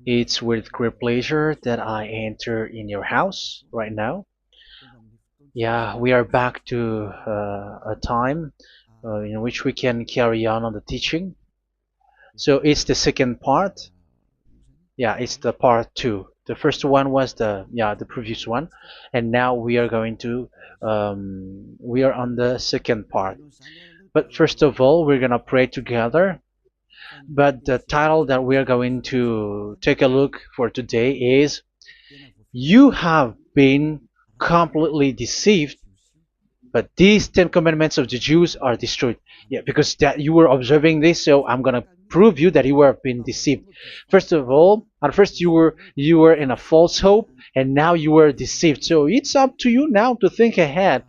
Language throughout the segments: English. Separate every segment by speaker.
Speaker 1: It's with great pleasure that I enter in your house right now. Yeah, we are back to a time in which we can carry on the teaching. So it's the second part. Yeah, it's the part two. The first one was the previous one, and now we are going to we are on the second part. But first of all, we're gonna pray together. But the title that we are going to take a look for today is "You have been completely deceived, but these Ten Commandments of the Jews are destroyed." Yeah, because that you were observing this, so I'm gonna prove you that you were being deceived. First of all, at first you were in a false hope, and now you were deceived. So it's up to you now to think ahead.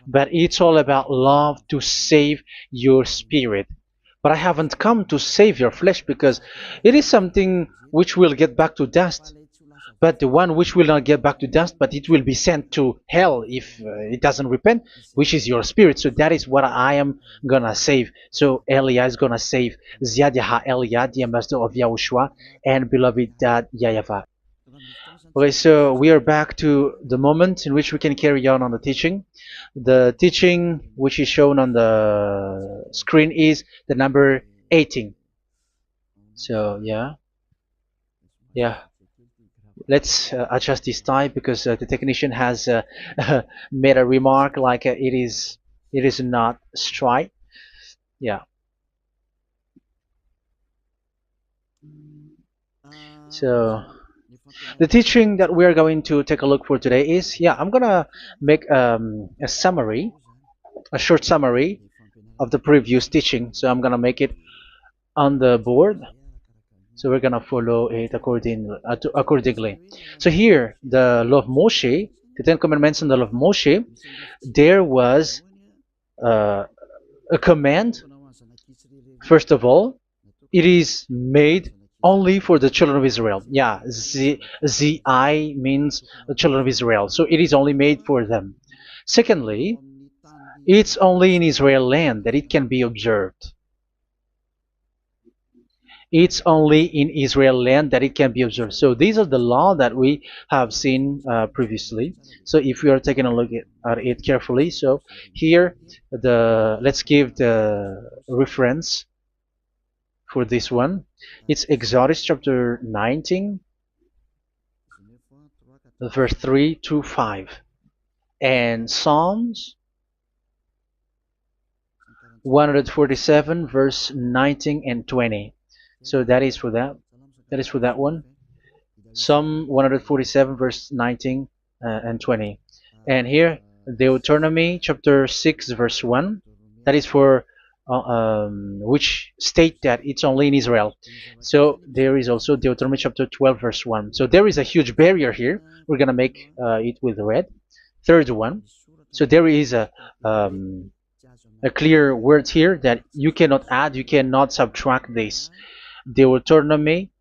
Speaker 1: But it's all about love to save your spirit. But I haven't come to save your flesh because it is something which will get back to dust. But the one which will not get back to dust, but it will be sent to hell if it doesn't repent, which is your spirit. So that is what I am gonna save. So Elia is gonna save Ziadiha Elia, the ambassador of Yahushua, and beloved dad YAHVAH. Okay, so we are back to the moment in which we can carry on the teaching. The teaching which is shown on the screen is the number 18. So yeah, let's adjust this time because the technician has made a remark like it is not straight. Yeah. So the teaching that we are going to take a look for today is, I'm gonna make a summary, a short summary of the previous teaching. So I'm gonna make it on the board. So we're gonna follow it accordingly. So here, the law of Moshe, the Ten Commandments and the law of Moshe, there was uh, a command. First of all, it is made only for the children of Israel. Yeah, Z I means the children of Israel. So it is only made for them. Secondly, it's only in Israel land that it can be observed. It's only in Israel land that it can be observed. So these are the law that we have seen previously. So if we are taking a look at it carefully, so here let's give the reference for this one. It's Exodus chapter 19, verse 3 to 5, and Psalms 147, verse 19 and 20. So that is for that. That is for that one. Psalm 147, verse 19 and 20. And here, Deuteronomy chapter 6, verse 1. That is for which state that it's only in Israel. So there is also Deuteronomy chapter 12, verse 1. So there is a huge barrier here. We're going to make it with red. Third one. So there is a clear word here that you cannot add, you cannot subtract this. Deuteronomy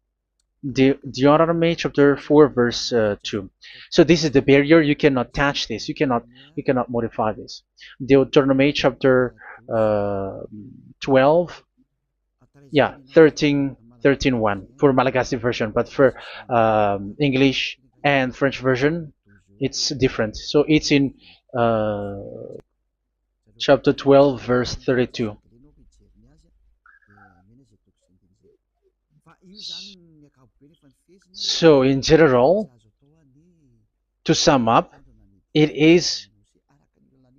Speaker 1: chapter 4, verse 2. So this is the barrier. You cannot touch this. You cannot modify this. Deuteronomy chapter 12, 13 1 for Malagasy version, but for English and French version, it's different. So it's in chapter 12, verse 32. So in general, to sum up, it is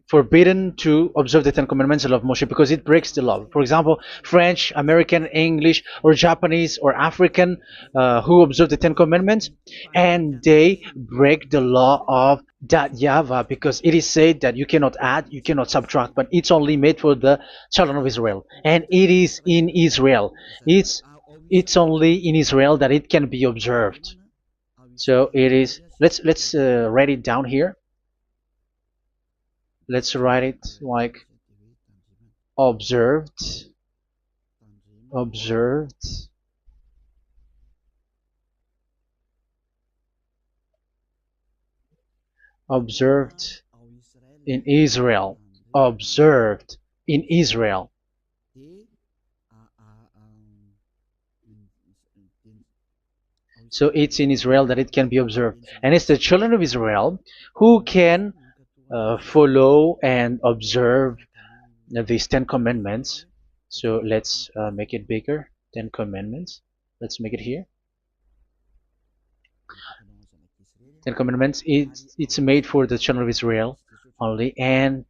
Speaker 1: forbidden to observe the Ten Commandments of Moshe because it breaks the law. For example, French, American, English, or Japanese or African who observe the Ten Commandments and they break the law of that YAHVAH because it is said that you cannot add, you cannot subtract, but it's only made for the children of Israel, and it is in Israel. It's only in Israel that it can be observed. So it is. Let's write it down here. Let's write it like observed, observed, observed in Israel, observed in Israel. So it's in Israel that it can be observed. And it's the children of Israel who can follow and observe these 10 commandments. So let's make it bigger. 10 commandments. Let's make it here. 10 commandments. It's made for the children of Israel only, and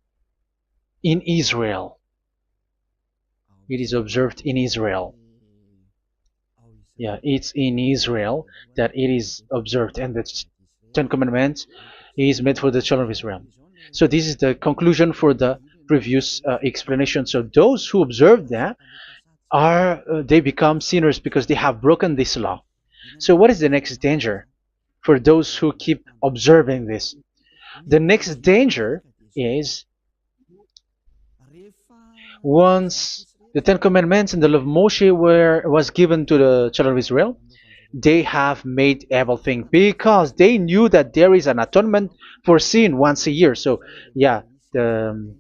Speaker 1: in Israel. It is observed in Israel. Yeah, it's in Israel that it is observed, and the 10 commandments is made for the children of Israel. So this is the conclusion for the previous explanation. So those who observe that are they become sinners because they have broken this law. So what is the next danger for those who keep observing this? The next danger is once the Ten Commandments and the law of Moshe was given to the children of Israel, they have made everything because they knew that there is an atonement for sin once a year. So yeah, um,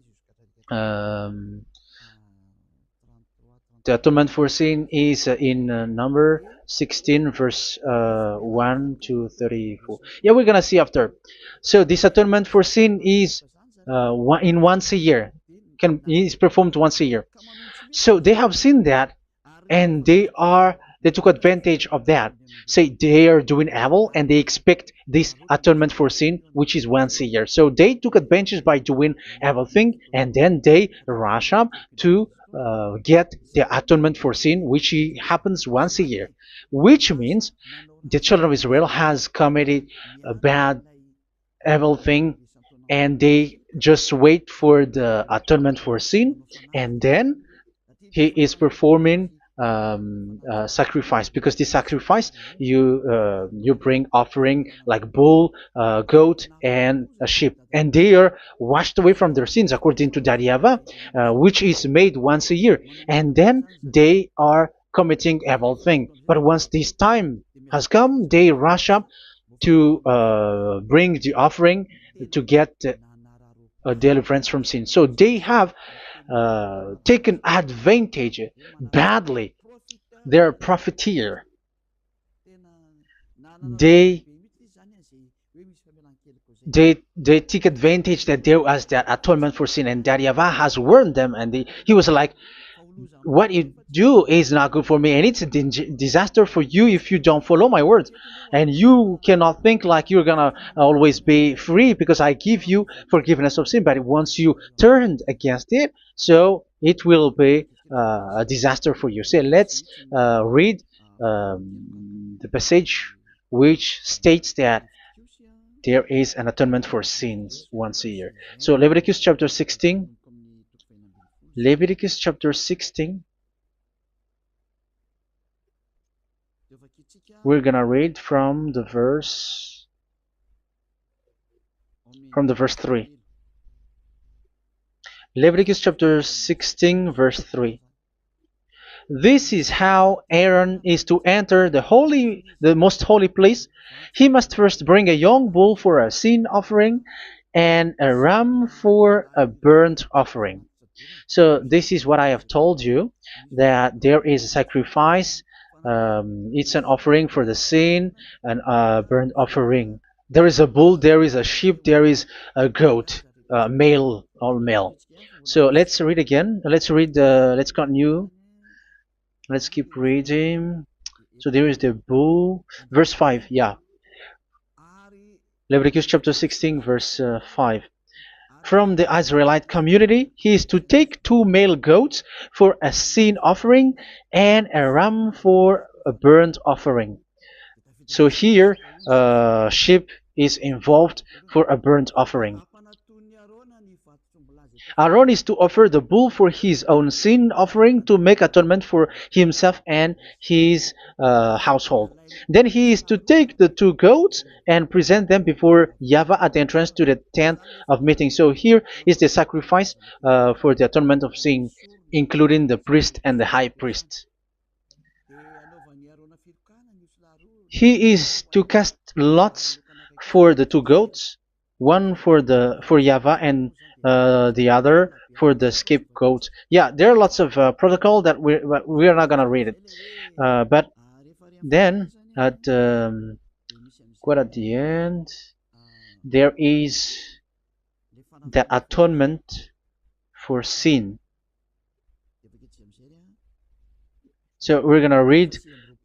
Speaker 1: the atonement for sin is in number 16 verse 1 to 34. Yeah, we're gonna see after. So this atonement for sin is once a year, is performed once a year. So they have seen that, and they took advantage of that. Say they are doing evil and they expect this atonement for sin, which is once a year. So they took advantage by doing evil thing, and then they rush up to get the atonement for sin, which happens once a year, which means the children of Israel has committed a bad evil thing, and they just wait for the atonement for sin, and then he is performing sacrifice, because this sacrifice you bring offering like bull, goat, and a sheep, and they are washed away from their sins according to that YAHVAH, which is made once a year, and then they are committing evil thing. But once this time has come, they rush up to bring the offering to get deliverance from sin. So they have taken advantage badly. They're a profiteer. They they take advantage that there was that atonement for sin, and that YAHVAH has warned them, and he was like, what you do is not good for me, and it's a disaster for you if you don't follow my words, and you cannot think like you're gonna always be free because I give you forgiveness of sin, but once you turned against it, so it will be a disaster for you. So let's read the passage which states that there is an atonement for sins once a year. So Leviticus chapter 16. Leviticus chapter 16. We're gonna read from the verse 3. Leviticus chapter 16 verse 3. This is how Aaron is to enter the most holy place. He must first bring a young bull for a sin offering and a ram for a burnt offering. So this is what I have told you, that there is a sacrifice. It's an offering for the sin, and a burnt offering. There is a bull, there is a sheep, there is a goat, male, all male. So let's read again. Let's continue. Let's keep reading. So there is the bull, verse 5. Yeah, Leviticus chapter 16 verse 5. From the Israelite community, he is to take 2 male goats for a sin offering and a ram for a burnt offering. So here, sheep is involved for a burnt offering. Aaron is to offer the bull for his own sin offering to make atonement for himself and his household. Then he is to take the 2 goats and present them before YAHVAH at the entrance to the tent of meeting. So here is the sacrifice for the atonement of sin, including the priest and the high priest. He is to cast lots for the 2 goats, one for YAHVAH and the other for the scapegoat. Yeah, there are lots of protocol that we are not gonna read it, but then at quite at the end, there is the atonement for sin. So we're gonna read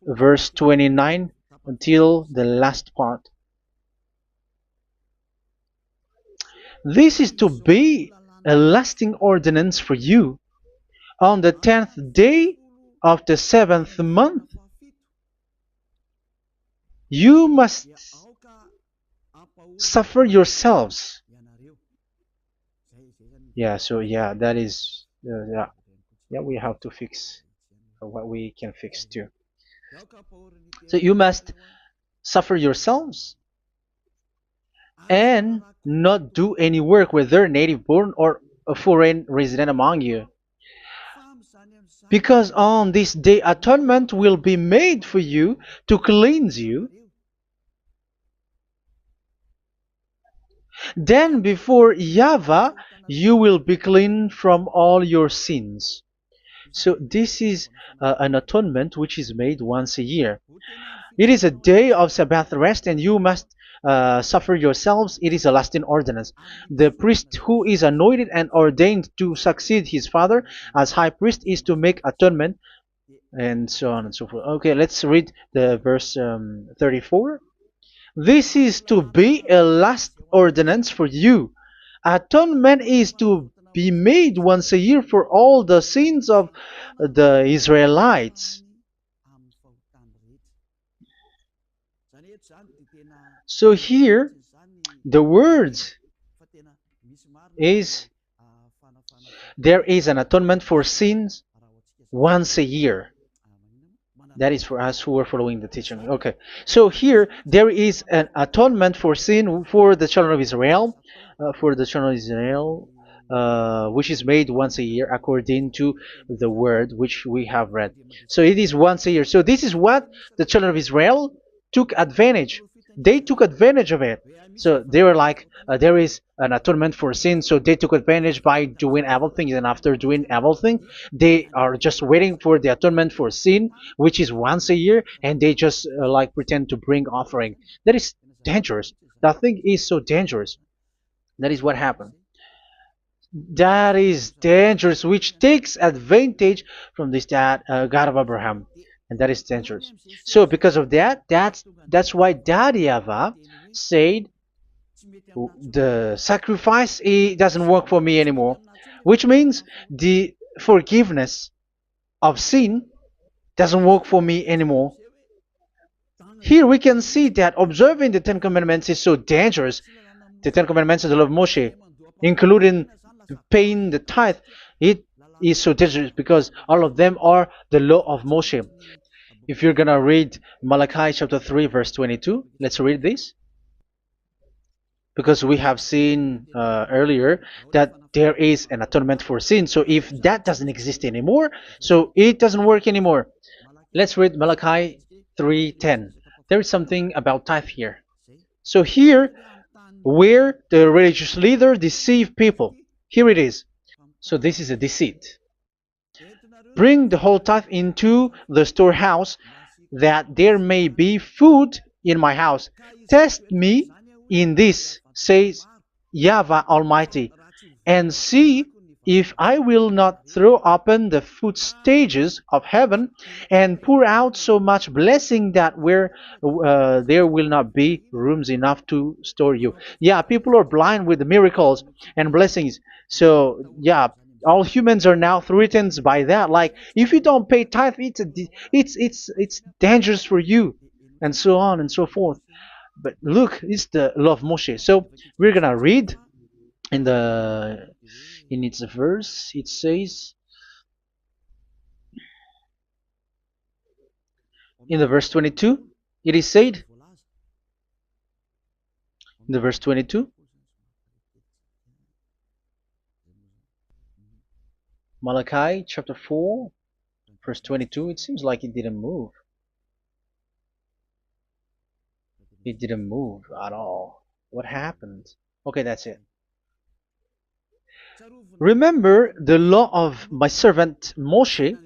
Speaker 1: verse 29 until the last part. This is to be a lasting ordinance for you. On the 10th day of the 7th month, you must suffer yourselves. Yeah, so yeah, that is, yeah, we have to fix what we can fix too. So you must suffer yourselves and not do any work, whether native born or a foreign resident among you. Because on this day atonement will be made for you to cleanse you. Then before YAHVAH you will be clean from all your sins. So this is an atonement which is made once a year. It is a day of Sabbath rest, and you must suffer yourselves. It is a lasting ordinance. The priest who is anointed and ordained to succeed his father as high priest is to make atonement, and so on and so forth. Okay, let's read the verse 34. This is to be a last ordinance for you. Atonement is to be made once a year for all the sins of the Israelites. So here, the words is there is an atonement for sins once a year. That is for us who are following the teaching. Okay, so here there is an atonement for sin for the children of Israel, which is made once a year according to the word which we have read. So it is once a year. So this is what the children of Israel took advantage. They took advantage of it. So they were like, there is an atonement for sin, so they took advantage by doing evil things, and after doing evil things, they are just waiting for the atonement for sin, which is once a year, and they just like pretend to bring offering. That is dangerous. That thing is so dangerous. That is what happened. That is dangerous, which takes advantage from this God of Abraham, and that is dangerous. So because of that, that's why Daddy YAHVAH said the sacrifice, it doesn't work for me anymore, which means the forgiveness of sin doesn't work for me anymore. Here we can see that observing the Ten Commandments is so dangerous. The Ten Commandments of the law of Moshe, including paying the tithe, it is so dangerous because all of them are the law of Moshe. If you're gonna read Malachi chapter 3 verse 22, let's read this. Because we have seen earlier that there is an atonement for sin. So if that doesn't exist anymore, so it doesn't work anymore. Let's read Malachi 3:10. There is something about tithe here. So here, where the religious leader deceive people, here it is. So this is a deceit. Bring the whole tithe into the storehouse, that there may be food in my house. Test me in this, says YAHVAH Almighty, and see if I will not throw open the food stages of heaven and pour out so much blessing that where there will not be rooms enough to store you. Yeah, people are blind with the miracles and blessings. So yeah, all humans are now threatened by that. Like if you don't pay tithe, it's dangerous for you, and so on and so forth. But look, it's the law of Moshe. So we're gonna read in its verse. It says in the verse 22. It is said in the verse 22. Malachi chapter 4 verse 22. It seems like it didn't move. It didn't move at all. What happened? Okay, that's it. Remember the law of my servant Moshe,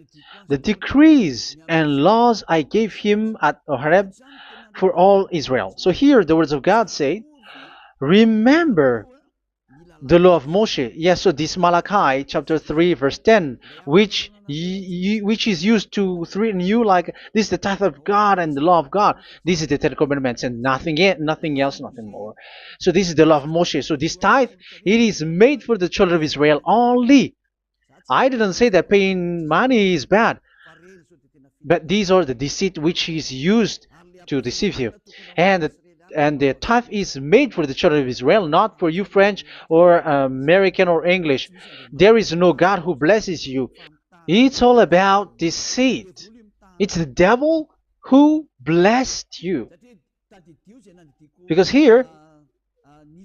Speaker 1: the decrees and laws I gave him at Horeb for all Israel. So here the words of God say, remember the law of Moshe. Yes, so this Malachi chapter 3 verse 10, which is used to threaten you like this is the tithe of God and the law of God. This is the Ten Commandments and nothing else, nothing more. So this is the law of Moshe. So this tithe, it is made for the children of Israel only. I didn't say that paying money is bad, but these are the deceit which is used to deceive you. And the tithe is made for the children of Israel, not for you French or American or English. There is no God who blesses you. It's all about deceit. It's the devil who blessed you. Because here,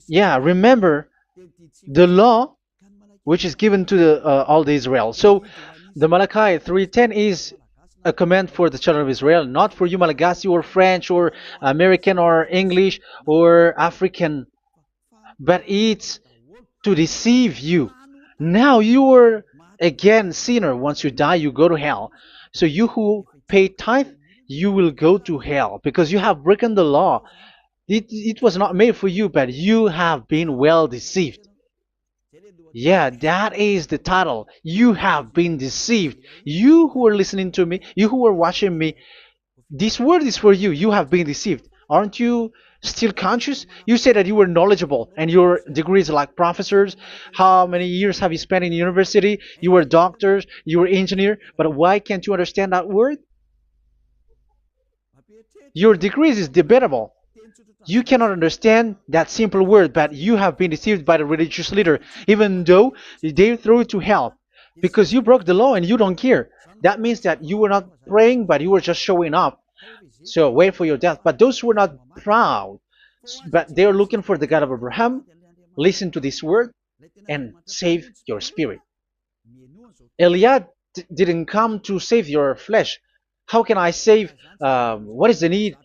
Speaker 1: yeah, remember the law which is given to all the Israel. So the Malachi 3:10 is a command for the children of Israel, not for you Malagasy or French or American or English or African, but it's to deceive you. Now you are again sinner. Once you die, you go to hell. So you who pay tithe, you will go to hell because you have broken the law. It was not made for you, but you have been well deceived. Yeah, that is the title. You have been deceived. You who are listening to me, you who are watching me, this word is for you. You have been deceived. Aren't you still conscious? You say that you were knowledgeable and your degrees like professors. How many years have you spent in university? You were doctors, you were engineer, but why can't you understand that word? Your degrees is debatable. You cannot understand that simple word, but you have been deceived by the religious leader, even though they throw you to hell because you broke the law and you don't care. That means that you were not praying, but you were just showing up. So wait for your death. But those who are not proud, but they are looking for the God of Abraham, listen to this word and save your spirit. Eliad didn't come to save your flesh. How can I save? What is the need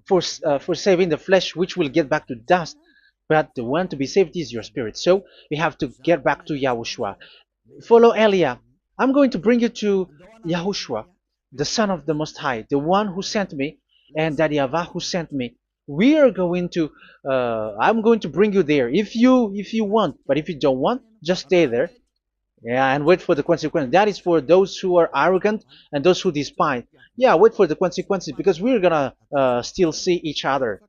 Speaker 1: for saving the flesh, which will get back to dust? But the one to be saved is your spirit. So we have to get back to Yahushua. Follow Eliah. I'm going to bring you to Yahushua, the Son of the Most High, the one who sent me, and that YAHVAH who sent me. We are going to. I'm going to bring you there if you want, but if you don't want, just stay there. Yeah, and wait for the consequence. That is for those who are arrogant and those who despise. Yeah, wait for the consequences because we're gonna still see each other.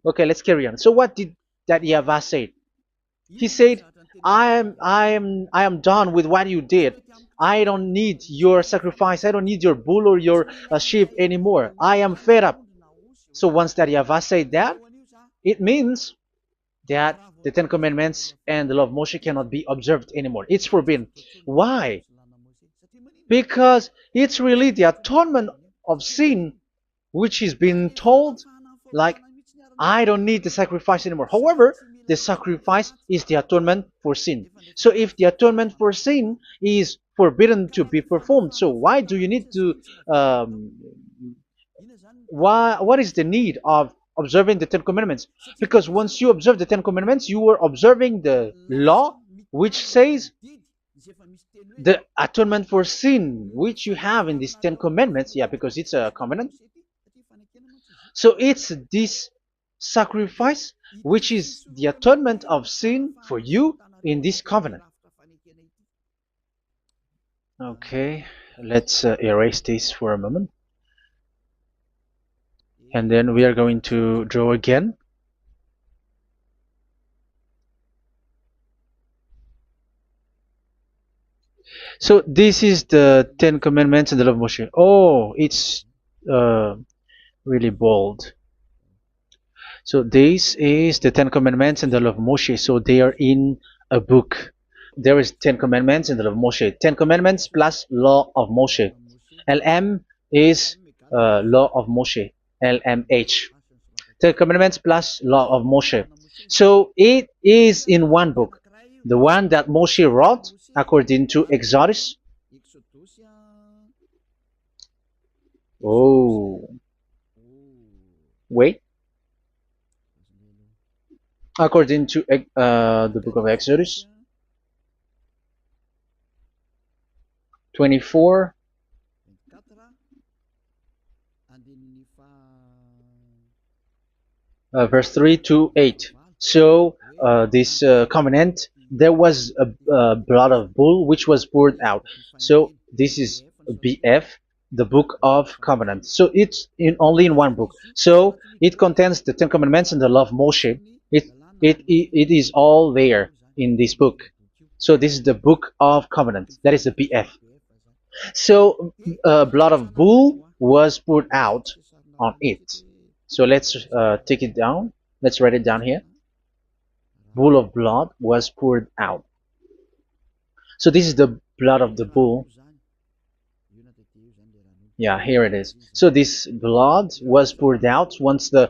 Speaker 1: Okay, let's carry on. So what did that YAHVAH say? He said, I am done with what you did. I don't need your sacrifice. I don't need your bull or your sheep anymore. I am fed up. So once that YAHVAH said that, it means that the Ten Commandments and the law of Moshe cannot be observed anymore. It's forbidden. Why? Because it's really the atonement of sin which is being told, like, I don't need the sacrifice anymore. However, the sacrifice is the atonement for sin. So if the atonement for sin is forbidden to be performed, so why do you need to what is the need of observing the Ten Commandments? Because once you observe the Ten Commandments, you are observing the law which says the atonement for sin which you have in these Ten Commandments. Yeah, because it's a covenant. So it's this sacrifice which is the atonement of sin for you in this covenant. Okay, let's erase this for a moment. And then we are going to draw again. So this is the Ten Commandments and the law of Moshe. Oh, it's really bold. So this is the Ten Commandments and the law of Moshe. So they are in a book. There is Ten Commandments and the law of Moshe. Ten Commandments plus law of Moshe. LM is law of Moshe. LMH. Ten Commandments plus law of Moshe. So it is in one book. The one that Moshe wrote according to Exodus. Oh, wait. According to the book of Exodus. 24, verse 3 to 8. So this covenant, there was a blood of bull which was poured out. So this is BF, the book of covenant. So it's only in one book. So it contains the Ten Commandments and the law of Moshe. It is all there in this book. So this is the book of covenant. That is the BF. So blood of bull was poured out on it. So let's take it down. Let's write it down here. Bull of blood was poured out. So this is the blood of the bull. Yeah, here it is. So this blood was poured out. Once the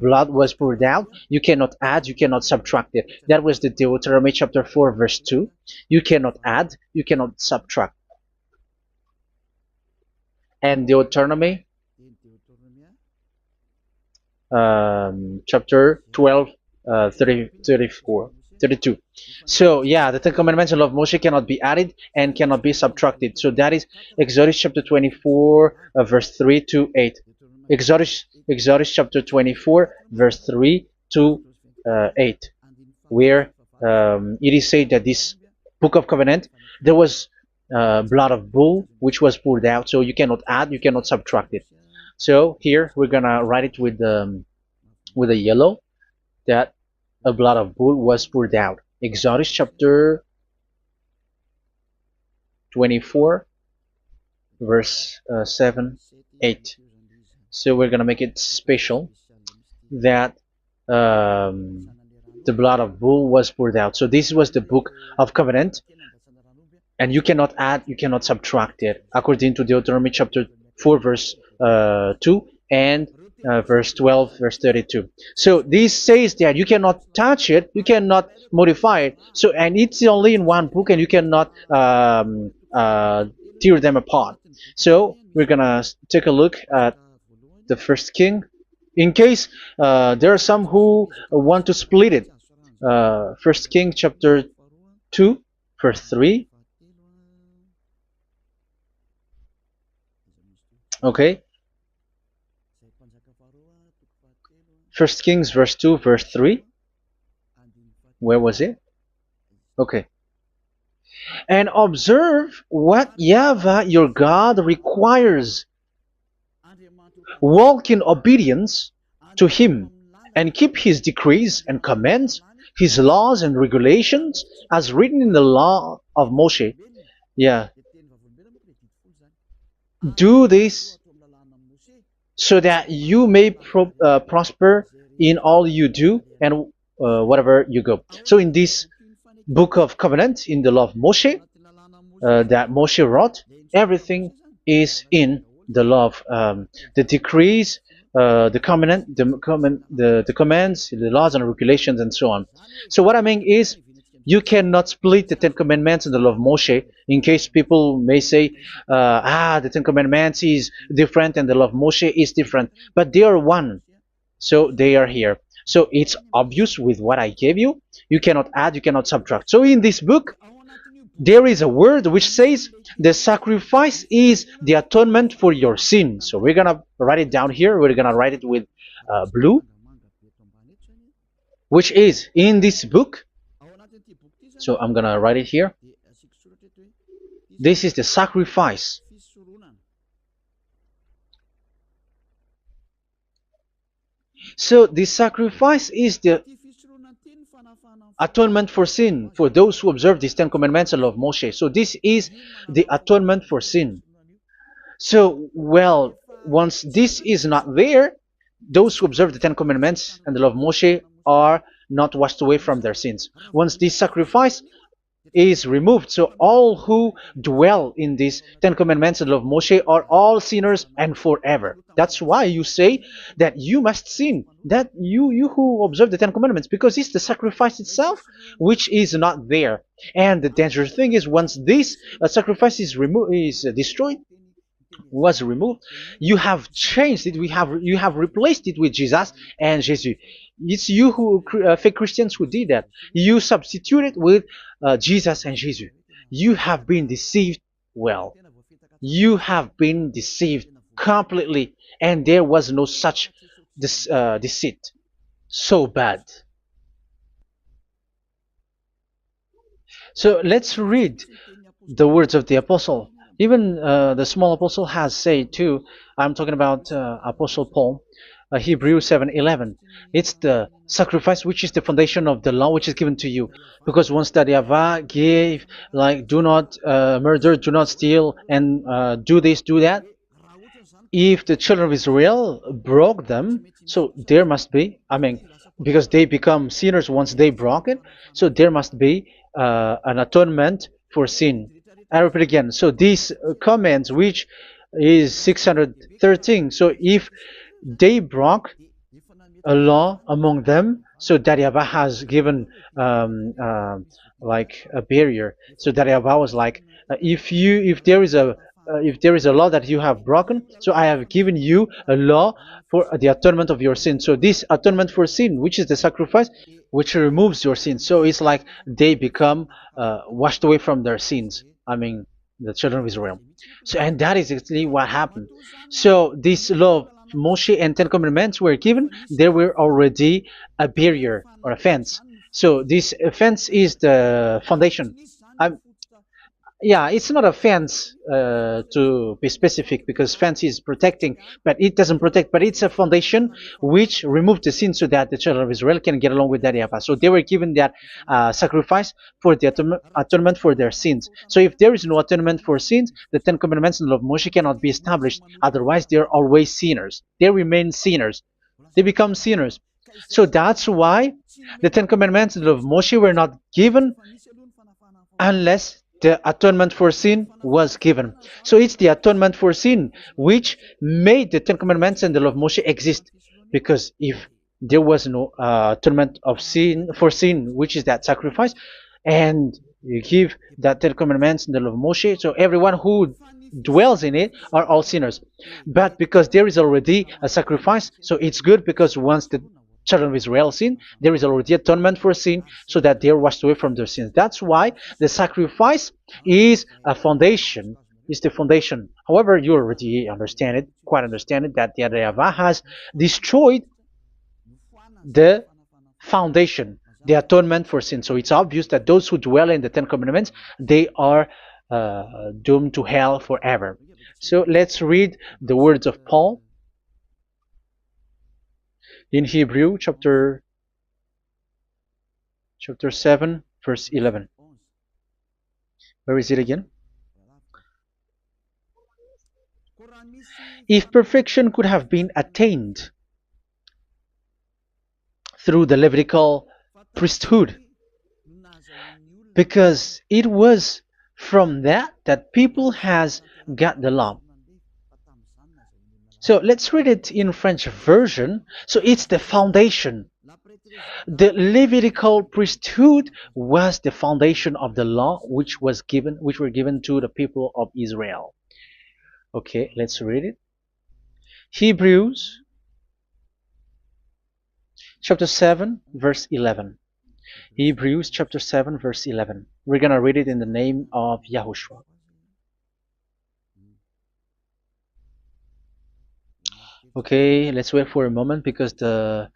Speaker 1: blood was poured out, you cannot add, you cannot subtract it. That was the Deuteronomy chapter 4, verse 2. You cannot add, you cannot subtract. And Deuteronomy chapter 12, 32. So yeah, the Ten Commandments and law of Moshe cannot be added and cannot be subtracted. So that is Exodus chapter 24, verse 3 to 8. Exodus chapter 24, verse 3 to 8, where it is said that this book of covenant, there was blood of bull which was poured out. So you cannot add, you cannot subtract it. So here we're gonna write it with a yellow, that a blood of bull was poured out. Exodus chapter 24, verse 7, 8. So we're gonna make it special that the blood of bull was poured out. So this was the book of covenant, and you cannot add, you cannot subtract it, according to Deuteronomy chapter 4, verse 2 and verse 12, verse 32. So this says that you cannot touch it, you cannot modify it. So, and it's only in one book, and you cannot tear them apart. So we're gonna take a look at the first king, in case there are some who want to split it. First King chapter 2, verse 3. Okay. First Kings verse 2, verse 3. Where was it? Okay. And observe what YAHVAH your God requires. Walk in obedience to Him, and keep His decrees and commands, His laws and regulations, as written in the law of Moshe. Yeah. Do this so that you may prosper in all you do and whatever you go. So in this book of covenant, in the law of Moshe, that Moshe wrote, everything is in the law of the decrees, the covenant, the commands, the laws and regulations, and so on. So what I mean is, you cannot split the Ten Commandments and the law of Moshe, in case people may say, the Ten Commandments is different and the law of Moshe is different, but they are one. So they are here. So it's obvious with what I gave you. You cannot add, you cannot subtract. So in this book, there is a word which says the sacrifice is the atonement for your sin. So we're gonna write it down here. We're gonna write it with blue, which is in this book. So I'm gonna write it here. This is the sacrifice. So the sacrifice is the atonement for sin, for those who observe these Ten Commandments and law of Moshe. So this is the atonement for sin. So, well, once this is not there, those who observe the Ten Commandments and the law of Moshe are not washed away from their sins. Once this sacrifice is removed, so all who dwell in these Ten Commandments and law of Moshe are all sinners and forever. That's why you say that you must sin, that you who observe the Ten Commandments, because it's the sacrifice itself which is not there. And the dangerous thing is, once this sacrifice is destroyed, was removed, you have changed it. You have replaced it with Jesus and Jesus. It's you who fake Christians who did that. You substituted with Jesus and Jesus. You have been deceived well. You have been deceived completely, and there was no such deceit. So bad. So let's read the words of the apostle. Even the small apostle has said too. I'm talking about Apostle Paul, Hebrews 7:11. It's the sacrifice which is the foundation of the law which is given to you. Because once that Yahweh gave, like, do not murder, do not steal, and do this, do that. If the children of Israel broke them, so there must be, I mean, because they become sinners once they broke it, so there must be an atonement for sin. I repeat again. So these comments, which is 613, so if they broke a law among them, so that Yahweh has given like a barrier. So that Yahweh was like, if there is a law that you have broken, so I have given you a law for the atonement of your sin. So this atonement for sin, which is the sacrifice, which removes your sins. So it's like they become washed away from their sins. I mean, the children of Israel. So, and that is exactly what happened. So this law of Moshe and Ten Commandments were given. There were already a barrier or a fence. So this fence is the foundation. I'm, yeah, it's not a fence to be specific, because fence is protecting, but it doesn't protect. But it's a foundation which removed the sin so that the children of Israel can get along with that Yahweh. So they were given that sacrifice for the atonement for their sins. So if there is no atonement for sins, the Ten Commandments and the law of Moshe cannot be established. Otherwise, they are always sinners. They remain sinners. They become sinners. So that's why the Ten Commandments and the law of Moshe were not given unless the atonement for sin was given. So it's the atonement for sin which made the Ten Commandments and the law of Moshe exist. Because if there was no atonement of sin for sin, which is that sacrifice, and you give that Ten Commandments and the law of Moshe, so everyone who dwells in it are all sinners. But because there is already a sacrifice, so it's good, because once the children of Israel sin, there is already atonement for sin, so that they are washed away from their sins. That's why the sacrifice is a foundation, is the foundation. However, you already understand it, quite understand it, that the YAHVAH has destroyed the foundation, the atonement for sin. So it's obvious that those who dwell in the Ten Commandments, they are doomed to hell forever. So let's read the words of Paul in Hebrew chapter 7 verse 11. Where is it again? If perfection could have been attained through the Levitical priesthood, because it was from that people has got the law. So let's read it in French version. So it's the foundation. The Levitical priesthood was the foundation of the law which were given to the people of Israel. Okay, let's read it. Hebrews chapter 7 verse 11. Hebrews chapter 7 verse 11. We're going to read it in the name of YAHOSHUAH. Okay, let's wait for a moment, because the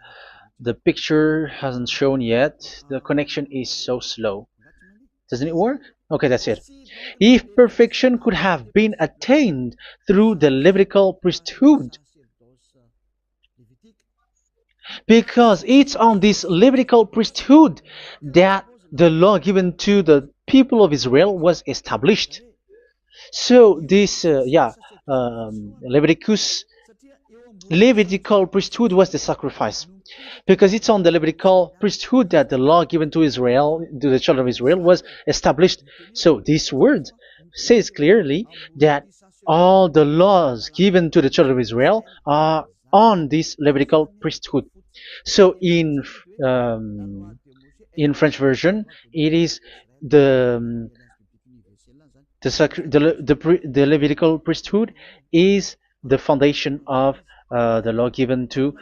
Speaker 1: picture hasn't shown yet. The connection is so slow. Doesn't it work? Okay, that's it. If perfection could have been attained through the Levitical priesthood, because it's on this Levitical priesthood that the law given to the people of Israel was established. So this, Levitical priesthood was the sacrifice, because it's on the Levitical priesthood that the law given to Israel, to the children of Israel, was established. So this word says clearly that all the laws given to the children of Israel are on this Levitical priesthood. So in French version, it is the Levitical priesthood is the foundation of the law given to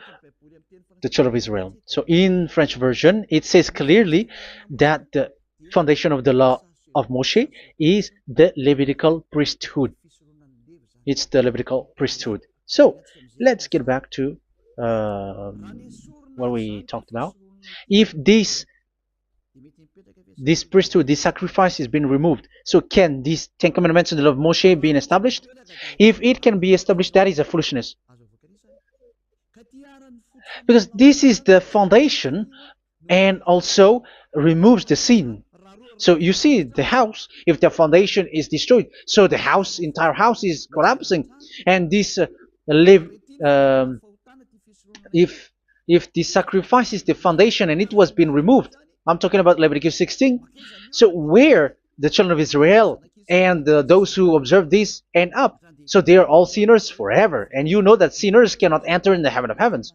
Speaker 1: the children of Israel. So in French version, it says clearly that the foundation of the law of Moshe is the Levitical priesthood. It's the Levitical priesthood. So let's get back to what we talked about. If this priesthood, this sacrifice is being removed, so can these Ten Commandments and the law of Moshe be established? If it can be established, that is a foolishness. Because this is the foundation and also removes the sin. So you see the house, if the foundation is destroyed, so the entire house is collapsing, and this live if the sacrifice is the foundation and it was being removed, I'm talking about Leviticus 16. So where the children of Israel and those who observe this end up? So they are all sinners forever, and you know that sinners cannot enter in the heaven of heavens.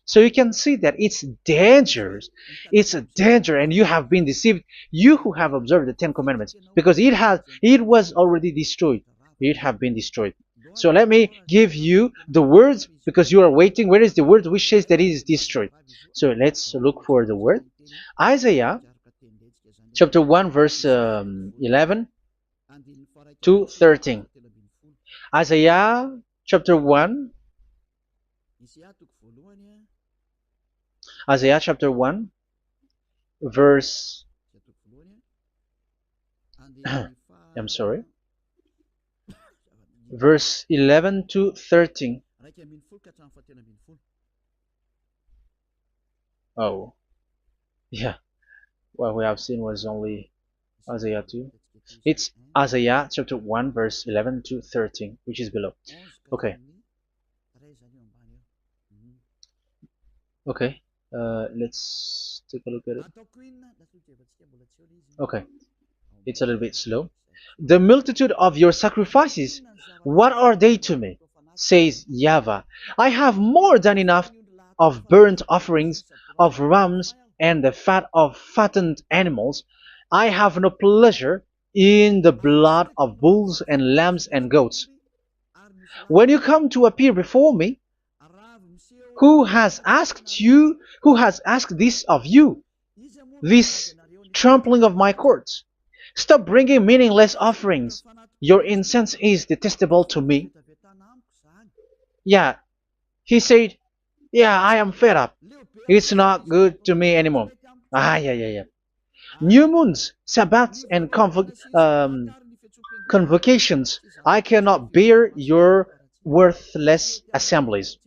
Speaker 1: So you can see that it's dangerous. It's a danger, and you have been deceived. You who have observed the Ten Commandments, because it was already destroyed. It have been destroyed. So let me give you the words, because you are waiting. Where is the word which says that it is destroyed? So let's look for the word. Isaiah chapter 1 verse 11 to 13. Isaiah chapter 1. Isaiah chapter 1 verse I'm sorry, verse 11 to 13. Oh, yeah. What we have seen was only Isaiah 2. It's Isaiah chapter 1 verse 11 to 13, which is below. Okay. Okay. Let's take a look at it. Okay. It's a little bit slow. The multitude of your sacrifices, what are they to me? Says YAHVAH. I have more than enough of burnt offerings, of rams, and the fat of fattened animals. I have no pleasure in the blood of bulls and lambs and goats. When you come to appear before me, who has asked this of you, this trampling of my courts? Stop bringing meaningless offerings. Your incense is detestable to me. Yeah, he said, yeah, I am fed up. It's not good to me anymore. Yeah. New moons, Sabbaths, and convocations. I cannot bear your worthless assemblies.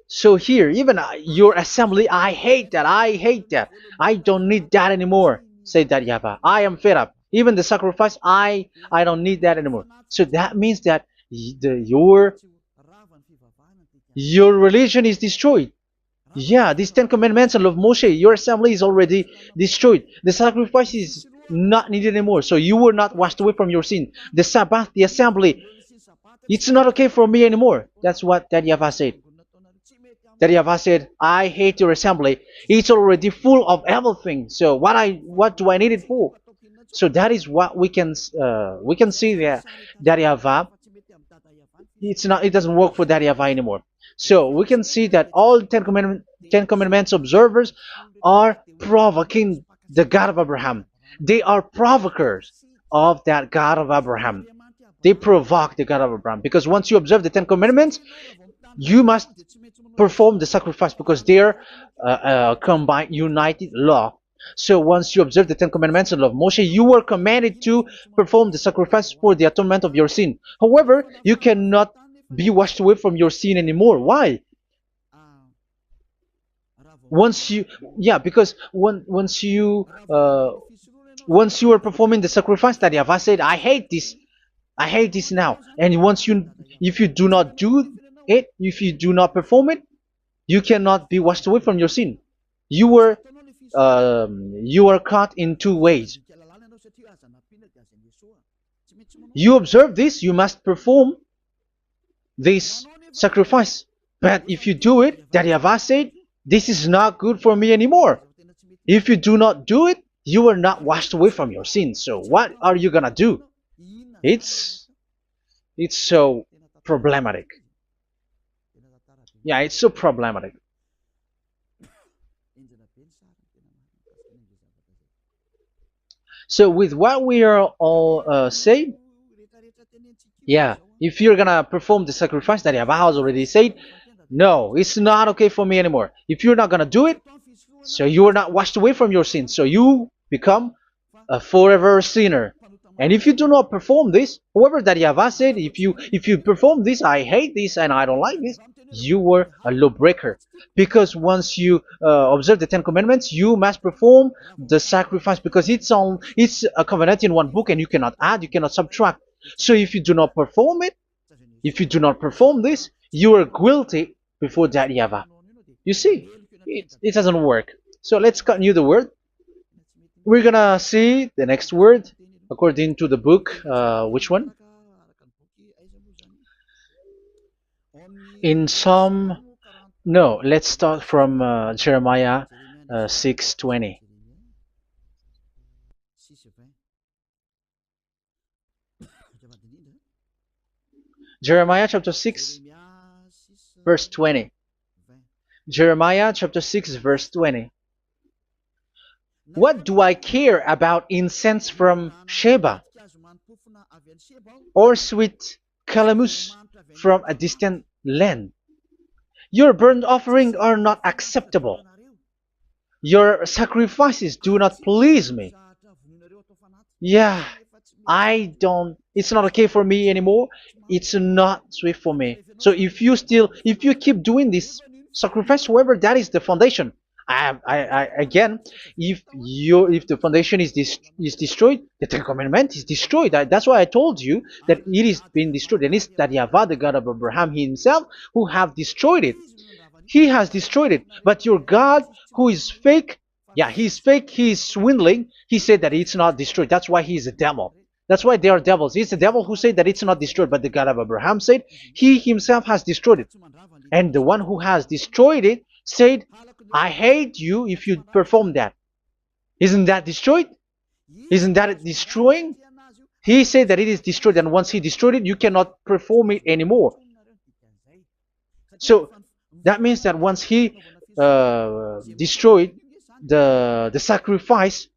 Speaker 1: So here, even your assembly, I hate that. I hate that. I don't need that anymore. Say that, YAHVAH. I am fed up. Even the sacrifice, I don't need that anymore. So that means that your religion is destroyed. Yeah, these Ten Commandments and of Moshe, your assembly is already destroyed. The sacrifice is not needed anymore. So you were not washed away from your sin. The Sabbath, the assembly, it's not okay for me anymore. That's what that YAHVAH said. That YAHVAH said, I hate your assembly. It's already full of everything. So what do I need it for? So that is what we can see there. That YAHVAH, it doesn't work for that YAHVAH anymore. So we can see that all Ten Commandments observers are provoking the God of Abraham. They are provokers of that God of Abraham. They provoke the God of Abraham, because once you observe the Ten Commandments, you must perform the sacrifice, because they are combined, united law. So once you observe the Ten Commandments and love Moshe, you were commanded to perform the sacrifice for the atonement of your sin. However, you cannot be washed away from your sin anymore. Why? Because once you are performing the sacrifice, that YAHVAH said, I hate this now. And if you do not do it, if you do not perform it, you cannot be washed away from your sin. You are caught in two ways. You observe this, you must perform this sacrifice. But if you do it, that YAHVAH said, this is not good for me anymore. If you do not do it, you are not washed away from your sin. So what are you gonna do? It's so problematic. Yeah, it's so problematic. So with what we are all saying, yeah, if you're gonna perform the sacrifice that Yahweh has already said, no, it's not okay for me anymore. If you're not gonna do it, so you are not washed away from your sins, so you become a forever sinner. And if you do not perform this, whoever that Yahweh said, if you perform this, I hate this and I don't like this, you were a lawbreaker. Because once you observe the Ten Commandments, you must perform the sacrifice, because it's a covenant in one book, and you cannot add, you cannot subtract. So if you do not perform it, if you do not perform this, you are guilty before that Yahweh. You see, it doesn't work. So let's continue the word. We're gonna see the next word according to the book. Which one? In Psalm. No, let's start from Jeremiah 6:20. Jeremiah chapter 6, verse 20. Jeremiah chapter 6, verse 20. What do I care about incense from Sheba, or sweet calamus from a distant land? Your burnt offerings are not acceptable. Your sacrifices do not please me. Yeah, it's not okay for me anymore. It's not sweet for me. So if you keep doing this sacrifice, however, that is the foundation. Again, if the foundation is destroyed, the Ten Commandment is destroyed. That's why I told you that it is being destroyed, and it's that Yahweh, the God of Abraham himself, who have destroyed it. He has destroyed it. But your God, who is fake, yeah, he's fake, he's swindling. He said that it's not destroyed. That's why he's a devil. That's why they are devils. It's the devil who said that it's not destroyed, but the God of Abraham said he himself has destroyed it. And the one who has destroyed it said, I hate you if you perform that. Isn't that destroyed? Isn't that destroying? He said that it is destroyed, and once he destroyed it, you cannot perform it anymore. So that means that once he destroyed the sacrifice,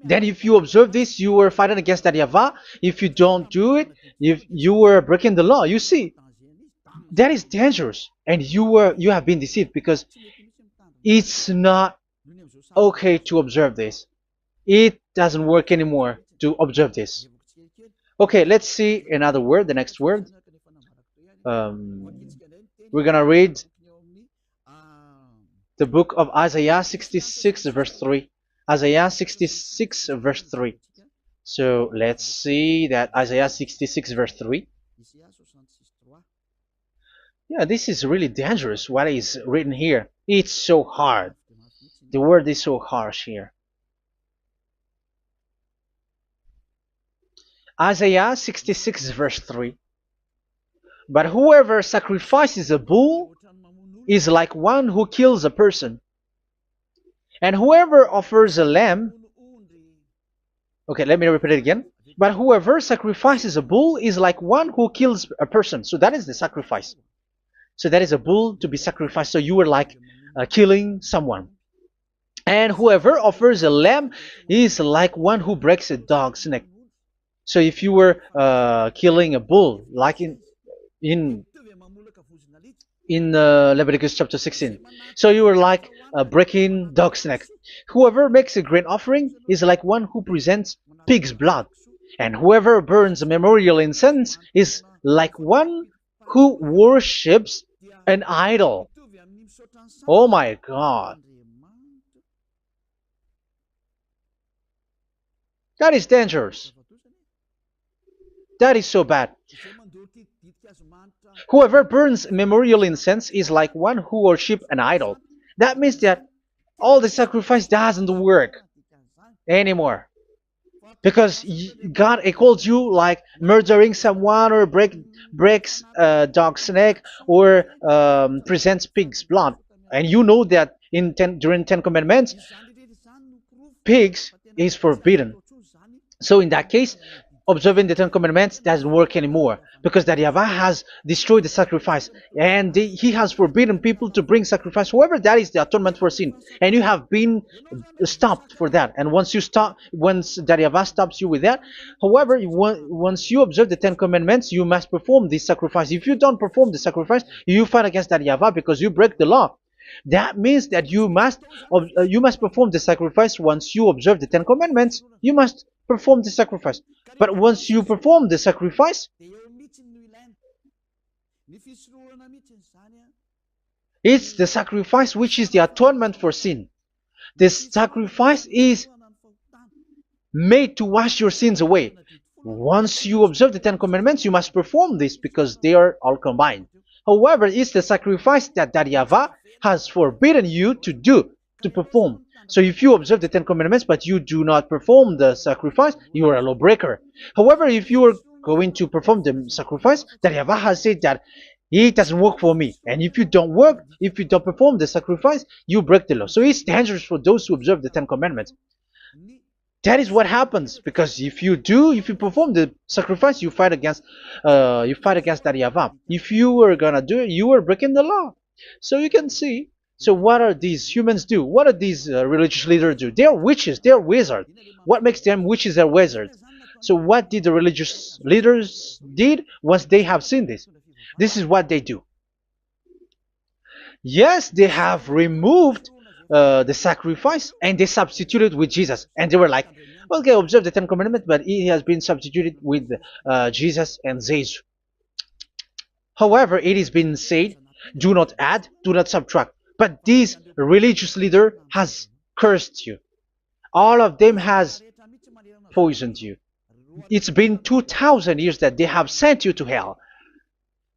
Speaker 1: then if you observe this, you were fighting against that Yahweh. If you don't do it, if you were breaking the law, you see, that is dangerous, and you have been deceived, because it's not okay to observe this. It doesn't work anymore to observe this. Okay, let's see another word, the next word. We're gonna read the book of Isaiah 66 verse 3. Isaiah 66 verse 3. So let's see that Isaiah 66 verse 3. Yeah, this is really dangerous what is written here. It's so hard. The word is so harsh here. Isaiah 66 verse 3. But whoever sacrifices a bull is like one who kills a person. And whoever offers a lamb... Okay, let me repeat it again. But whoever sacrifices a bull is like one who kills a person. So that is the sacrifice. So that is a bull to be sacrificed. So you were like killing someone. And whoever offers a lamb is like one who breaks a dog's neck. So if you were killing a bull, like in Leviticus chapter 16, so you were like breaking dog's neck. Whoever makes a grain offering is like one who presents pig's blood. And whoever burns a memorial incense is like one who worships an idol. Oh my God. That is dangerous. That is so bad. Whoever burns memorial incense is like one who worships an idol. That means that all the sacrifice doesn't work anymore. Because God calls you like murdering someone, or breaks a dog's neck, or presents pig's blood. And you know that during 10 Commandments, pigs is forbidden. So in that case, observing the Ten Commandments doesn't work anymore because that Yahweh has destroyed the sacrifice and he has forbidden people to bring sacrifice. However, that is the atonement for sin, and you have been stopped for that. And once you stop, once that Yahweh stops you with that, however, once you observe the Ten Commandments, you must perform this sacrifice. If you don't perform the sacrifice, you fight against that Yahweh because you break the law. That means that you must perform the sacrifice. Once you observe the Ten Commandments, you must perform the sacrifice. But once you perform the sacrifice, it's the sacrifice which is the atonement for sin. This sacrifice is made to wash your sins away. Once you observe the Ten Commandments, you must perform this because they are all combined. However, it's the sacrifice that Yahweh has forbidden you to do, to perform. So if you observe the Ten Commandments but you do not perform the sacrifice, you are a lawbreaker. However, if you are going to perform the sacrifice, that Yahweh has said that it doesn't work for me. And if you don't perform the sacrifice, you break the law. So it's dangerous for those who observe the Ten Commandments. That is what happens, because if you perform the sacrifice, you fight against that Yahweh. If you were gonna do it, you are breaking the law. So you can see. So what are these humans do? What are these religious leaders do? They are witches. They are wizards. What makes them witches and wizards? So what did the religious leaders did once they have seen this? This is what they do. Yes, they have removed the sacrifice and they substituted with Jesus, and they were like, okay, observe the Ten Commandments, but he has been substituted with Jesus and Jesus. However, it is been said, do not add, do not subtract. But this religious leader has cursed you. All of them has poisoned you. It's been 2,000 years that they have sent you to hell.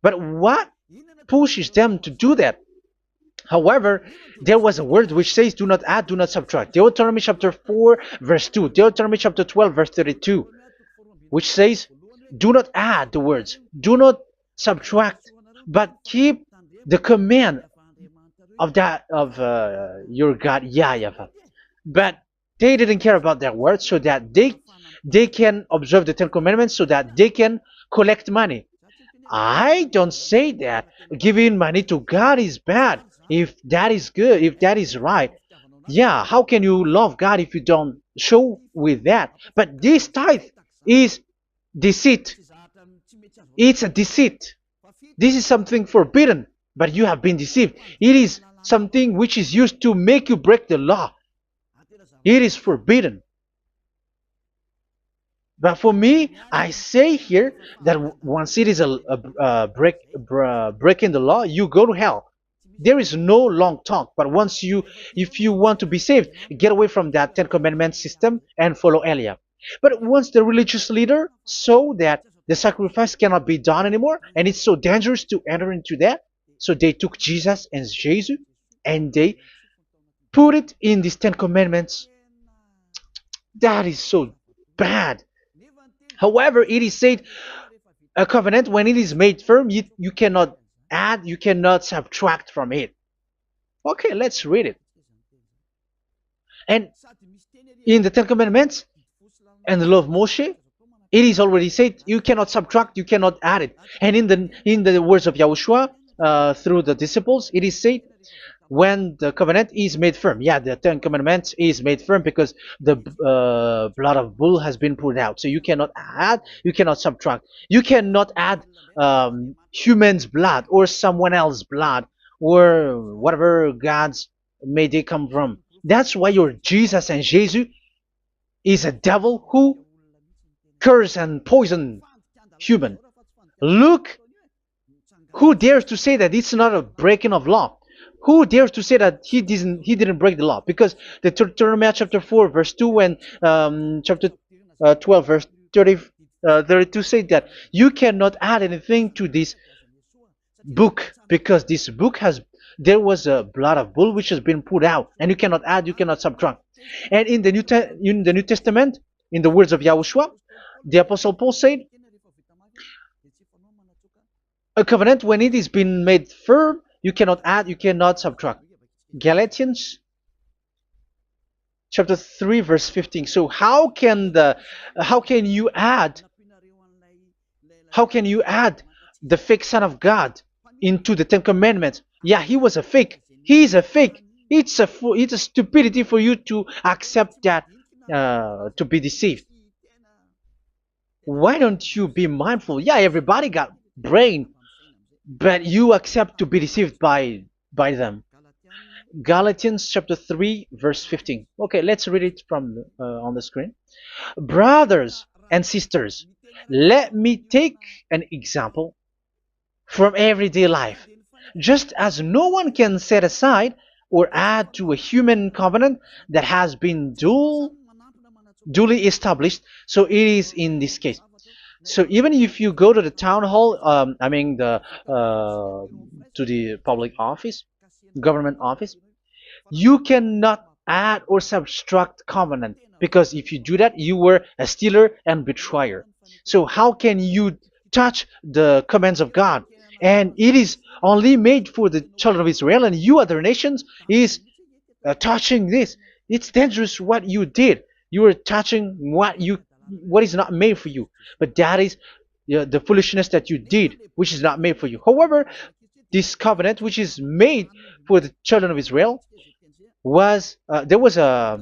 Speaker 1: But what pushes them to do that? However, there was a word which says, do not add, do not subtract. Deuteronomy chapter 4, verse 2. Deuteronomy chapter 12, verse 32. Which says, do not add the words, do not subtract, but keep the command of your God, YAHVAH. But they didn't care about their words, so that they can observe the Ten Commandments, so that they can collect money. I don't say that giving money to God is bad. If that is good, if that is right, yeah, how can you love God if you don't show with that? But this tithe is deceit. It's a deceit. This is something forbidden, but you have been deceived. It is something which is used to make you break the law. It is forbidden. But for me, I say here that once it is breaking the law, you go to hell. There is no long talk. But if you want to be saved, get away from that Ten Commandments system and follow Eliab. But once the religious leader saw that the sacrifice cannot be done anymore, and it's so dangerous to enter into that, so they took Jesus and Jesus and they put it in these Ten Commandments. That is so bad. However, it is said a covenant, when it is made firm, you cannot add, you cannot subtract from it. Okay, let's read it. And in the Ten Commandments and the law of Moshe, it is already said you cannot subtract, you cannot add it. And in the words of YAHOSHUAH through the disciples, it is said when the covenant is made firm. Yeah, the Ten Commandments is made firm because the blood of bull has been poured out. So you cannot add, you cannot subtract. You cannot add human's blood or someone else's blood or whatever gods may they come from. That's why your Jesus and Jesus is a devil who curse and poison human. Look, who dares to say that it's not a breaking of law? Who dares to say that he didn't break the law? Because the Deuteronomy chapter 4 verse 2 and chapter 12 verse 32 say that you cannot add anything to this book, because this book there was a blood of bull which has been put out, and you cannot add, you cannot subtract. And in the New Testament, in the words of YAHOSHUAH, the Apostle Paul said, a covenant, when it is been made firm, you cannot add, you cannot subtract. Galatians chapter 3 verse 15. So how can you add How can you add the fake Son of God into the Ten Commandments? Yeah, he was a fake. He is a fake. It's a stupidity for you to accept that, to be deceived. Why don't you be mindful? Yeah, everybody got brain, but you accept to be deceived by them. Galatians chapter 3 verse 15. Okay, let's read it from on the screen. Brothers and sisters, let me take an example from everyday life. Just as no one can set aside or add to a human covenant that has been duly established, so it is in this case. So even if you go to the town hall, I mean to the public office, government office, you cannot add or subtract covenant, because if you do that, you were a stealer and betrayer. So how can you touch the commands of God? And it is only made for the children of Israel, and you other nations is touching this. It's dangerous what you did. You are touching what is not made for you. But that is the foolishness that you did, which is not made for you. However, this covenant, which is made for the children of Israel, was there was a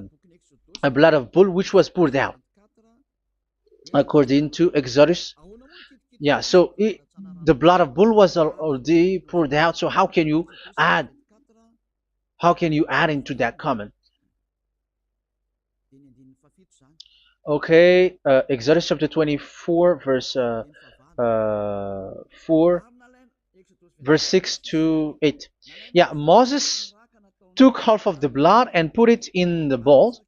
Speaker 1: blood of bull which was poured out according to Exodus. Yeah, so the blood of bull was already poured out. So add how can you add into that comment? Okay, Exodus chapter 24 verse 4, verse 6 to 8. Yeah, Moses took half of the blood and put it in the bowl,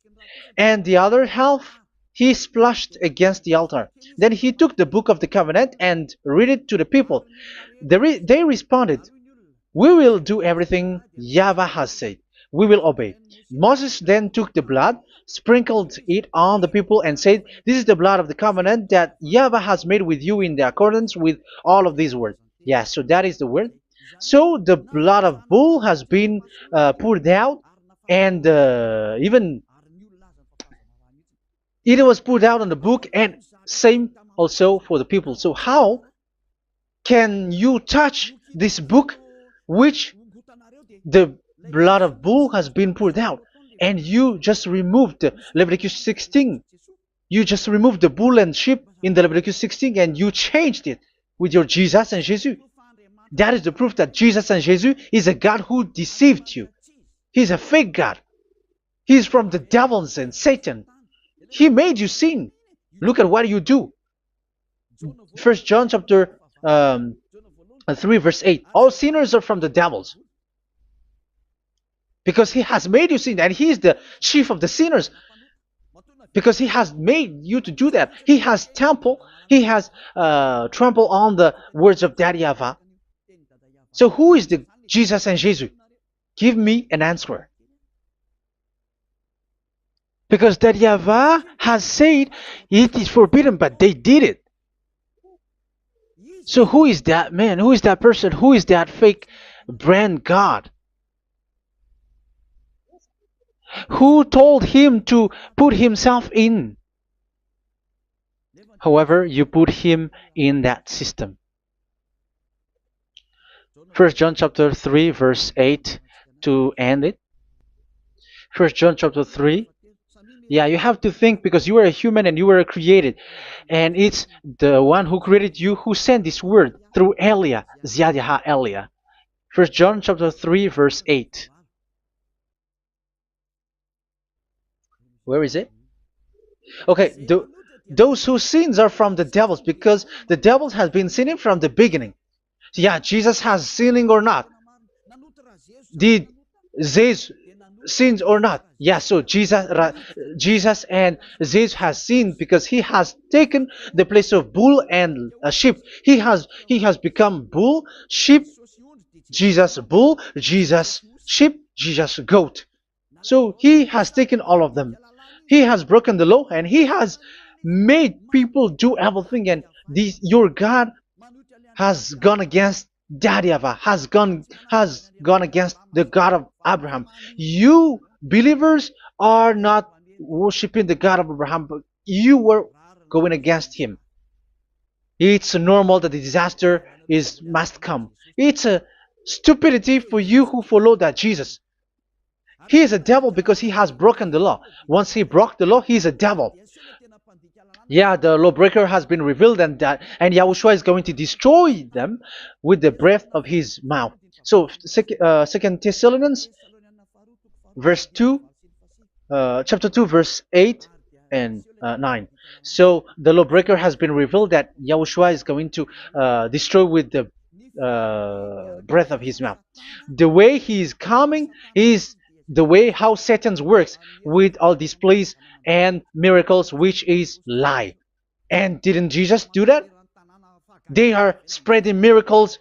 Speaker 1: and the other half he splashed against the altar. Then he took the book of the covenant and read it to the people. They responded, "We will do everything YAHVAH has said. We will obey." Moses then took the blood, sprinkled it on the people, and said, "This is the blood of the covenant that YAHVAH has made with you in the accordance with all of these words." Yeah, so that is the word. So the blood of bull has been poured out, and even it was poured out on the book, and same also for the people. So how can you touch this book which the blood of bull has been poured out, and you just removed Leviticus 16? You just removed the bull and sheep in the Leviticus 16, and you changed it with your Jesus and Jesus. That is the proof that Jesus and Jesus is a God who deceived you. He's a fake God. He's from the devils and Satan. He made you sin. Look at what you do. First John chapter 3 verse 8. All sinners are from the devils, because he has made you sin, and he is the chief of the sinners, because he has made you to do that. He has trampled on the words of Daddy Yahvah. So who is the Jesus and Jesus? Give me an answer. Because Daddy Yahvah has said it is forbidden, but they did it. So who is that man? Who is that person? Who is that fake brand God? Who told him to put himself in? However, you put him in that system. First John chapter 3 verse 8 to end it. First John chapter 3. Yeah, you have to think, because you are a human and you were created. And it's the one who created you who sent this word through Elia, Ziadiha Elia. First John chapter 3 verse 8. Where is it? Okay, those whose sins are from the devils, because the devil has been sinning from the beginning. So yeah, Jesus has sinning or not? Did Jesus sins or not? Yeah, so Jesus and Jesus has sinned, because he has taken the place of bull and a sheep. He has become bull, sheep, Jesus bull, Jesus sheep, Jesus goat. So he has taken all of them. He has broken the law, and he has made people do everything. And your God has gone against Daddy Yahvah, has gone against the God of Abraham. You believers are not worshiping the God of Abraham, but you were going against him. It's normal that the disaster is must come. It's a stupidity for you who follow that Jesus. He is a devil because he has broken the law. Once he broke the law, he is a devil. Yeah, the lawbreaker has been revealed, and Yahushua is going to destroy them with the breath of his mouth. So, Second Thessalonians, verse 2, chapter 2, verse 8 and 9. So the lawbreaker has been revealed that Yahushua is going to destroy with the breath of his mouth. The way he is coming is the way how Satan works with all displays and miracles, which is lie. And didn't Jesus do that? They are spreading miracles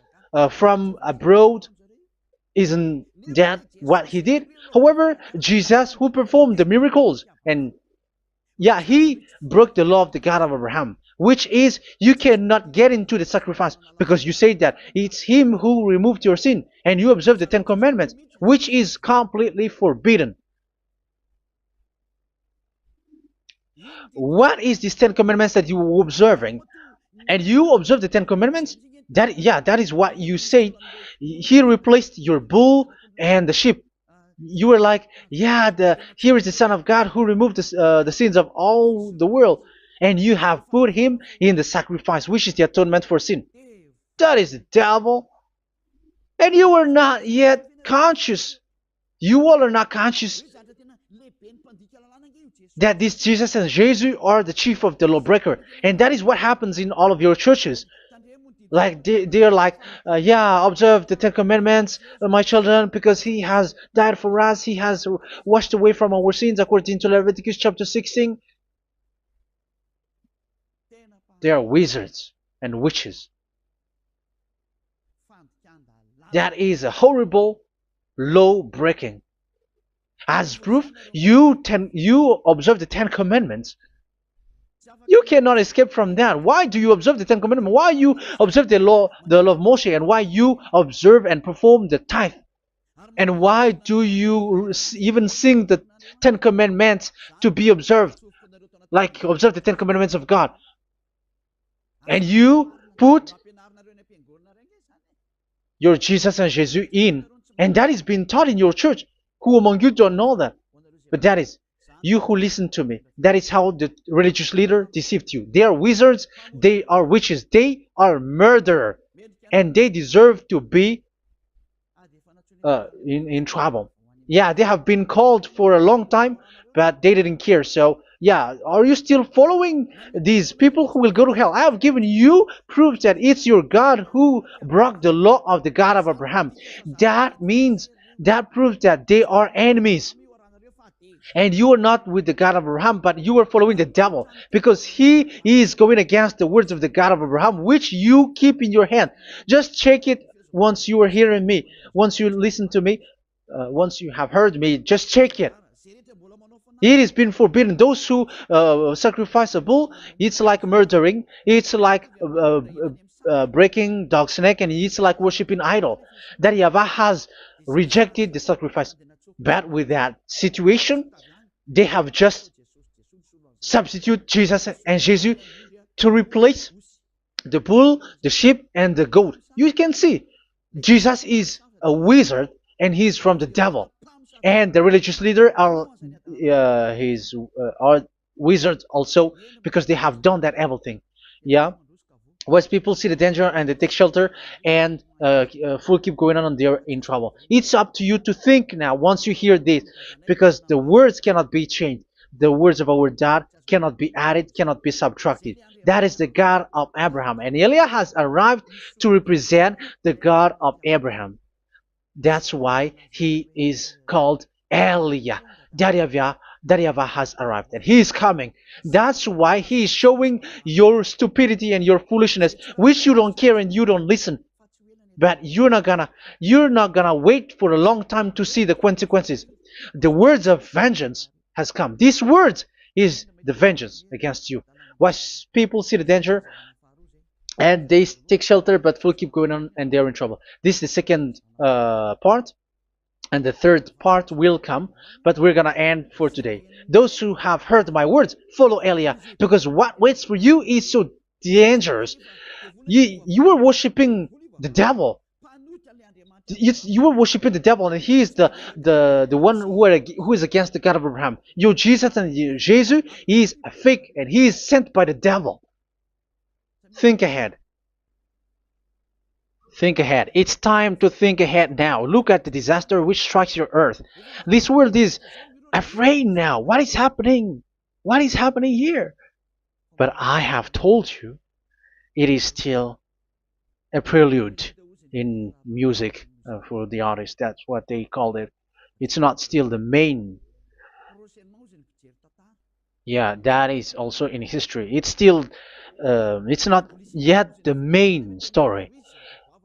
Speaker 1: from abroad. Isn't that what he did? However, Jesus, who performed the miracles, and yeah, he broke the law of the God of Abraham, which is you cannot get into the sacrifice because you say that it's him who removed your sin and you observe the Ten Commandments, which is completely forbidden. What is these Ten Commandments that you were observing? And you observe the Ten Commandments? That is what you said. He replaced your bull and the sheep. You were like, yeah, here is the Son of God who removed the sins of all the world, and you have put him in the sacrifice, which is the atonement for sin. That is the devil, and you are not yet conscious. You all are not conscious that this Jesus and Jesus are the chief of the lawbreaker, and that is what happens in all of your churches. Like they're like, yeah, observe the Ten Commandments, my children, because he has died for us. He has washed away from our sins, according to Leviticus chapter 16. They are wizards and witches. That is a horrible law breaking. As proof, you observe the Ten Commandments. You cannot escape from that. Why do you observe the Ten Commandments? Why you observe the law of Moshe, and why you observe and perform the tithe? And why do you even sing the Ten Commandments to be observed? Like observe the Ten Commandments of God. And you put your Jesus and Jesus in. And that is being taught in your church. Who among you don't know that? But that is you who listen to me. That is how the religious leader deceived you. They are wizards. They are witches. They are murderers. And they deserve to be in trouble. Yeah, they have been called for a long time, but they didn't care. So, yeah, are you still following these people who will go to hell? I have given you proof that it's your God who broke the law of the God of Abraham. That proves that they are enemies. And you are not with the God of Abraham, but you are following the devil, because he is going against the words of the God of Abraham, which you keep in your hand. Just check it once you are hearing me, once you listen to me, once you have heard me, just check it. It has been forbidden. Those who sacrifice a bull, it's like murdering, it's like breaking dog's neck, and it's like worshiping idol. That YAHVAH has rejected the sacrifice. But with that situation, they have just substitute Jesus and Jesus to replace the bull, the sheep, and the goat. You can see Jesus is a wizard and he's from the devil, and the religious leader are wizards also, because they have done that evil thing. Yeah. Once people see the danger and they take shelter, and full keep going on, and they're in trouble. It's up to you to think now once you hear this, because the words cannot be changed. The words of our God cannot be added, cannot be subtracted. That is the God of Abraham, and Eliah has arrived to represent the God of Abraham. That's why he is called Eliah. YAHVAH has arrived, and he is coming. That's why he is showing your stupidity and your foolishness, which you don't care and you don't listen. But you're not gonna wait for a long time to see the consequences. The words of vengeance has come. These words is the vengeance against you. Once people see the danger and they take shelter, but will keep going on, and they're in trouble. This is the second part. And the third part will come, but we're gonna end for today. Those who have heard my words, follow Eliah, because what waits for you is so dangerous. You were worshiping the devil. You were worshiping the devil, and he is the one who is against the God of Abraham. You Jesus and you, Jesus, he is a fake, and he is sent by the devil. Think ahead. Think ahead. It's time to think ahead now. Look at the disaster which strikes your earth. This world is afraid now. What is happening? What is happening here? But I have told you, it is still a prelude in music for the artist. That's what they called it. It's not still the main. Yeah, that is also in history. It's still, it's not yet the main story.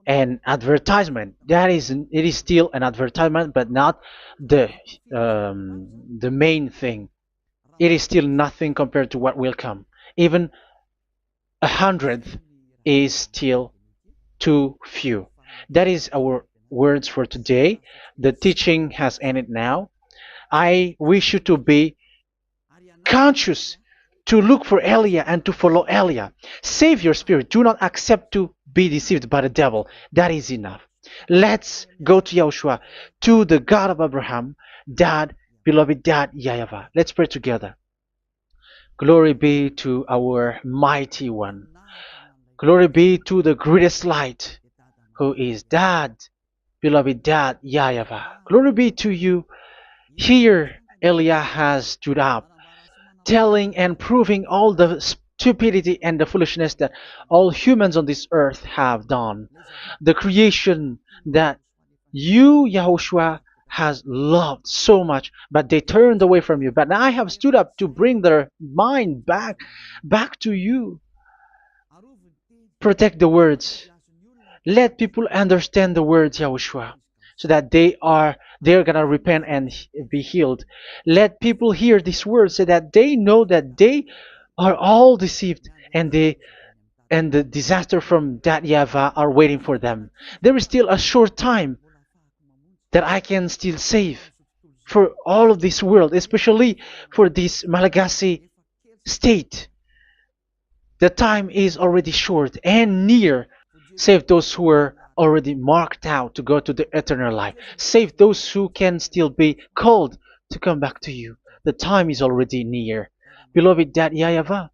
Speaker 1: An advertisement, that is, it is still an advertisement, but not the the main thing. It is still nothing compared to what will come. Even a hundredth is still too few. That is our words for today. The teaching has ended now. I wish you to be conscious, to look for Elia and to follow Elia. Save your spirit. Do not accept to be deceived by the devil. That is enough. Let's go to Yahushua, to the God of Abraham, Dad, beloved Dad, YAHVAH. Let's pray together. Glory be to our mighty one. Glory be to the greatest light, who is Dad, beloved Dad, YAHVAH. Glory be to you. Here, Elia has stood up, telling and proving all the stupidity and the foolishness that all humans on this earth have done. The creation that you, Yahushua, has loved so much, but they turned away from you. But I have stood up to bring their mind back to you. Protect the words. Let people understand the words, Yahushua, so that they're gonna repent and be healed. Let people hear these words so that they know that they are all deceived, and the disaster from that YAHVAH are waiting for them. There is still a short time that I can still save for all of this world, especially for this Malagasy state. The time is already short and near. Save those who are already marked out to go to the eternal life. Save those who can still be called to come back to you. The time is already near. Beloved Dad YAHVAH,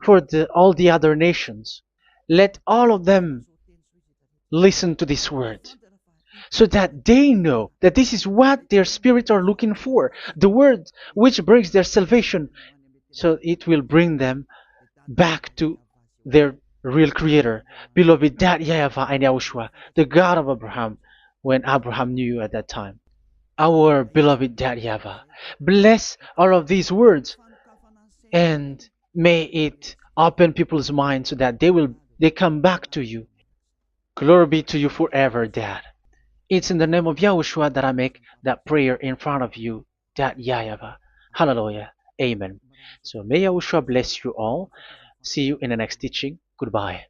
Speaker 1: for all the other nations, let all of them listen to this word, so that they know that this is what their spirits are looking for, the word which brings their salvation, so it will bring them back to their real creator, beloved Dad YAHVAH and Yahushua, the God of Abraham, when Abraham knew you at that time. Our beloved Dad YAHVAH, bless all of these words, and may it open people's minds so that they come back to you. Glory be to you forever, Dad. It's in the name of Yahushua that I make that prayer in front of you, Dad YAHVAH. Hallelujah. Amen. So may Yahushua bless you all. See you in the next teaching. Goodbye.